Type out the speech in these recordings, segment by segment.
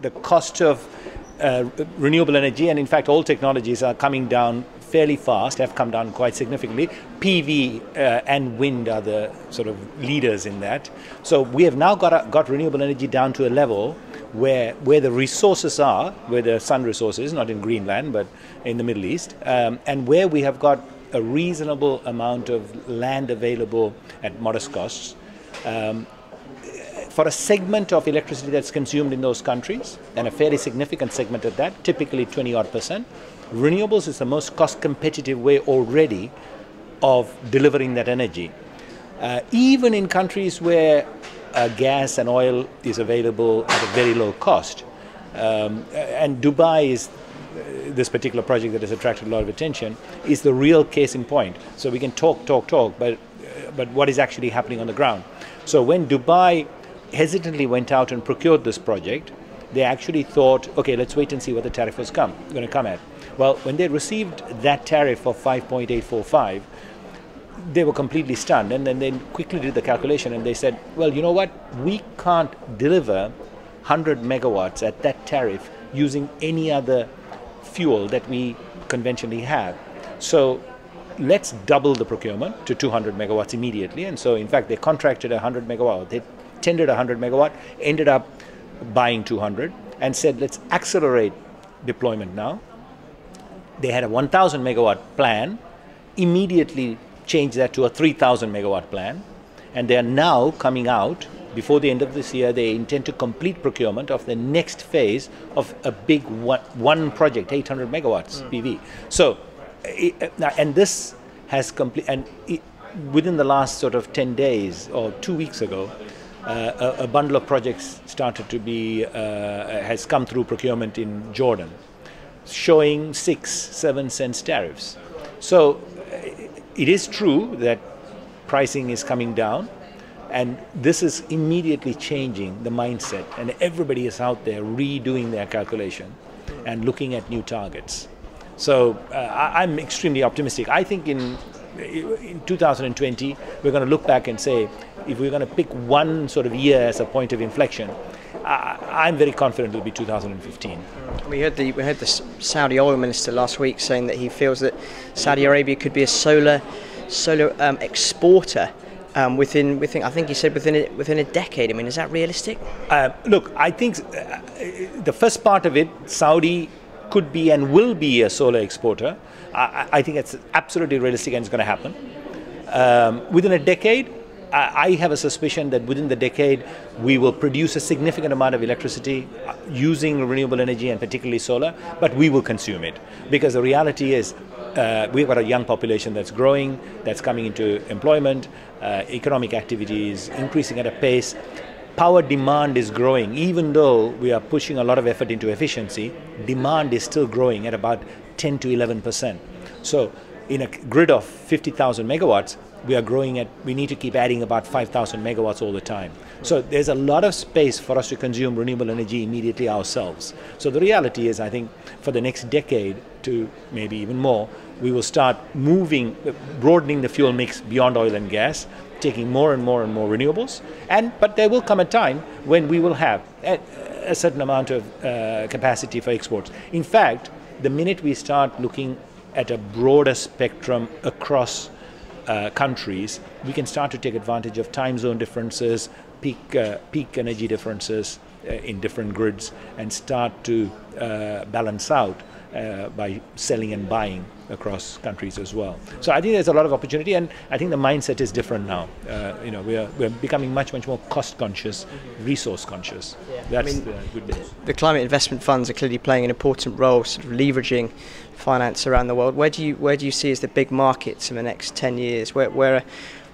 The cost of renewable energy, and in fact all technologies are coming down fairly fast, have come down quite significantly. PV and wind are the sort of leaders in that. So we have now got renewable energy down to a level where the resources are, where the sun resources, not in Greenland but in the Middle East, and where we have got a reasonable amount of land available at modest costs. For a segment of electricity that's consumed in those countries, and a fairly significant segment at that, typically 20-odd%, renewables is the most cost competitive way already of delivering that energy. Even in countries where gas and oil is available at a very low cost. And Dubai is, this particular project that has attracted a lot of attention, is the real case in point. So we can talk, but what is actually happening on the ground? So when Dubai hesitantly went out and procured this project, they actually thought, okay, let's wait and see what the tariff was going to come at. Well, when they received that tariff of 5.845, they were completely stunned, and then they quickly did the calculation and they said, well, you know what, we can't deliver 100 megawatts at that tariff using any other fuel that we conventionally have. So let's double the procurement to 200 megawatts immediately. And so in fact they contracted 100 megawatt, they tendered 100 megawatt, ended up buying 200 and said, let's accelerate deployment now. They had a 1,000 megawatt plan, immediately changed that to a 3,000 megawatt plan, and they are now coming out, before the end of this year, they intend to complete procurement of the next phase of a big one project, 800 megawatts PV. So, and this has within the last sort of 10 days or 2 weeks ago, a bundle of projects started to be, has come through procurement in Jordan, showing 6-7 cents tariffs. So it is true that pricing is coming down, and this is immediately changing the mindset, and everybody is out there redoing their calculation and looking at new targets. So I'm extremely optimistic. I think in 2020 we're going to look back and say, if we're going to pick one sort of year as a point of inflection, I'm very confident it'll be 2015. We heard the Saudi oil minister last week saying that he feels that Saudi Arabia could be a solar exporter within I think he said within a decade. I mean, is that realistic? Look, I think the first part of it, Saudi could be and will be a solar exporter. I think it's absolutely realistic and it's going to happen. Within a decade, I have a suspicion that within the decade we will produce a significant amount of electricity using renewable energy and particularly solar, but we will consume it. Because the reality is we've got a young population that's growing, that's coming into employment, economic activity is increasing at a pace. Power demand is growing. Even though we are pushing a lot of effort into efficiency, demand is still growing at about 10 to 11%. So in a grid of 50,000 megawatts, we need to keep adding about 5,000 megawatts all the time. So there's a lot of space for us to consume renewable energy immediately ourselves. So the reality is, I think for the next decade to maybe even more, we will start broadening the fuel mix beyond oil and gas, taking more and more renewables. But there will come a time when we will have a certain amount of capacity for exports. In fact, the minute we start looking at a broader spectrum across countries, we can start to take advantage of time zone differences, peak energy differences in different grids, and start to balance out by selling and buying across countries as well. So I think there's a lot of opportunity, and I think the mindset is different now. We're becoming much more cost conscious, resource conscious. Yeah. That's the good news. The climate investment funds are clearly playing an important role, sort of leveraging finance around the world. Where do you see as the big markets in the next 10 years? Where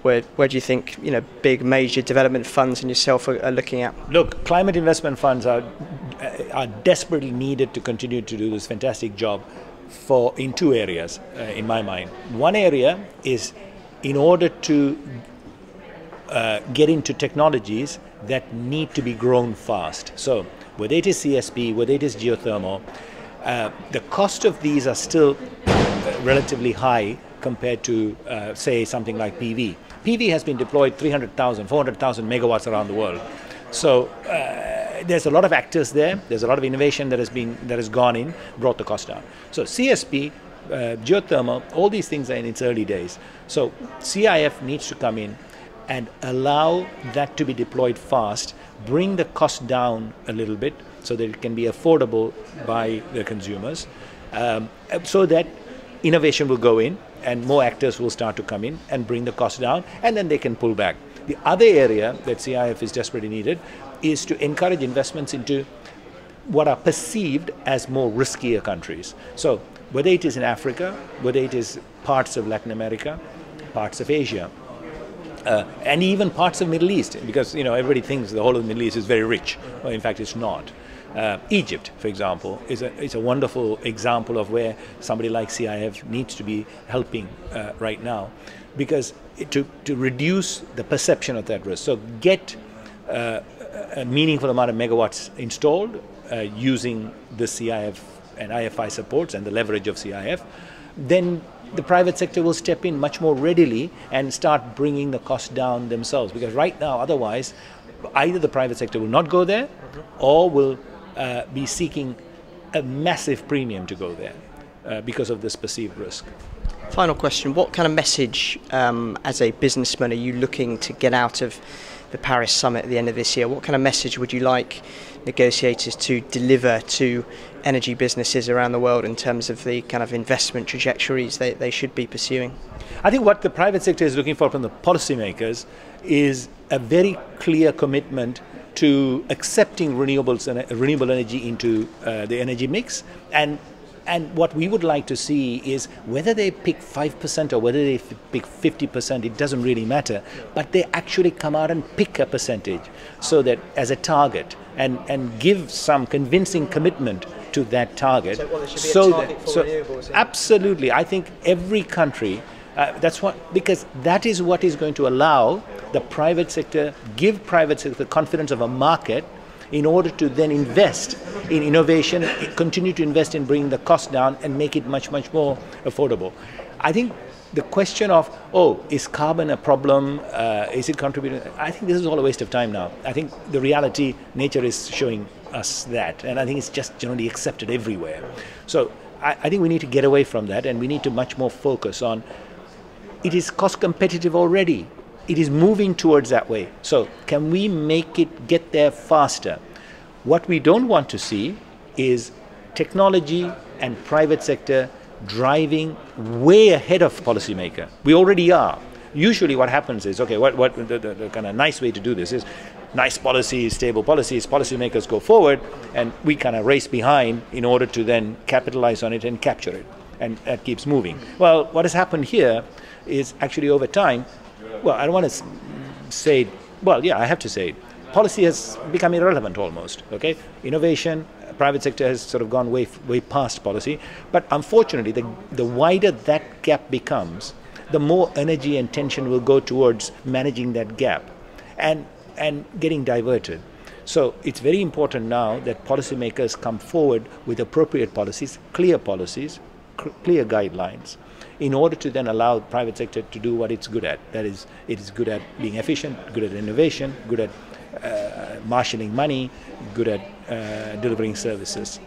do you think big major development funds and yourself are looking at? Look, climate investment funds are desperately needed to continue to do this fantastic job in two areas, in my mind. One area is in order to get into technologies that need to be grown fast. So whether it is CSP, whether it is geothermal, the cost of these are still relatively high compared to, say, something like PV. PV has been deployed 300,000, 400,000 megawatts around the world. So there's a lot of actors there. There's a lot of innovation that has gone in, brought the cost down. So CSP, geothermal, all these things are in its early days. So CIF needs to come in and allow that to be deployed fast, bring the cost down a little bit so that it can be affordable by the consumers, so that innovation will go in and more actors will start to come in and bring the cost down, and then they can pull back. The other area that CIF is desperately needed is to encourage investments into what are perceived as more riskier countries. So whether it is in Africa, whether it is parts of Latin America, parts of Asia, and even parts of Middle East, because everybody thinks the whole of the Middle East is very rich. Well, in fact, it's not. Egypt, for example, is a wonderful example of where somebody like CIF needs to be helping right now, because to reduce the perception of that risk. So get a meaningful amount of megawatts installed using the CIF and IFI supports and the leverage of CIF, then the private sector will step in much more readily and start bringing the cost down themselves. Because right now, otherwise, either the private sector will not go there or will be seeking a massive premium to go there because of this perceived risk. Final question, what kind of message as a businessman are you looking to get out of the Paris summit at the end of this year? What kind of message would you like negotiators to deliver to energy businesses around the world in terms of the kind of investment trajectories they should be pursuing? I think what the private sector is looking for from the policymakers is a very clear commitment to accepting renewable energy into the energy mix, and what we would like to see is whether they pick 5% or whether they pick 50%, it doesn't really matter, but they actually come out and pick a percentage so that as a target and give some convincing commitment to that target. So there should be a target for renewables. Absolutely. I think every country, because that is what is going to allow the private sector, give private sector the confidence of a market in order to then invest in innovation, continue to invest in bringing the cost down and make it much, much more affordable. I think the question of, is carbon a problem? Is it contributing? I think this is all a waste of time now. I think the reality, nature is showing us that, and I think it's just generally accepted everywhere. So I think we need to get away from that, and we need to much more focus on, it is cost competitive already. It is moving towards that way. So can we make it get there faster? What we don't want to see is technology and private sector driving way ahead of policymaker. We already are. Usually what happens is, what the kind of nice way to do this is nice policies, stable policies, policymakers go forward, and we kind of race behind in order to then capitalize on it and capture it. And that keeps moving. Well, what has happened here is actually over time, well, I don't want to say, well, yeah, I have to say it. Policy has become irrelevant almost, okay? Innovation, private sector has sort of gone way past policy. But unfortunately, the wider that gap becomes, the more energy and tension will go towards managing that gap and getting diverted. So it's very important now that policymakers come forward with appropriate policies, clear guidelines, in order to then allow the private sector to do what it's good at. That is, it is good at being efficient, good at innovation, good at marshalling money, good at delivering services.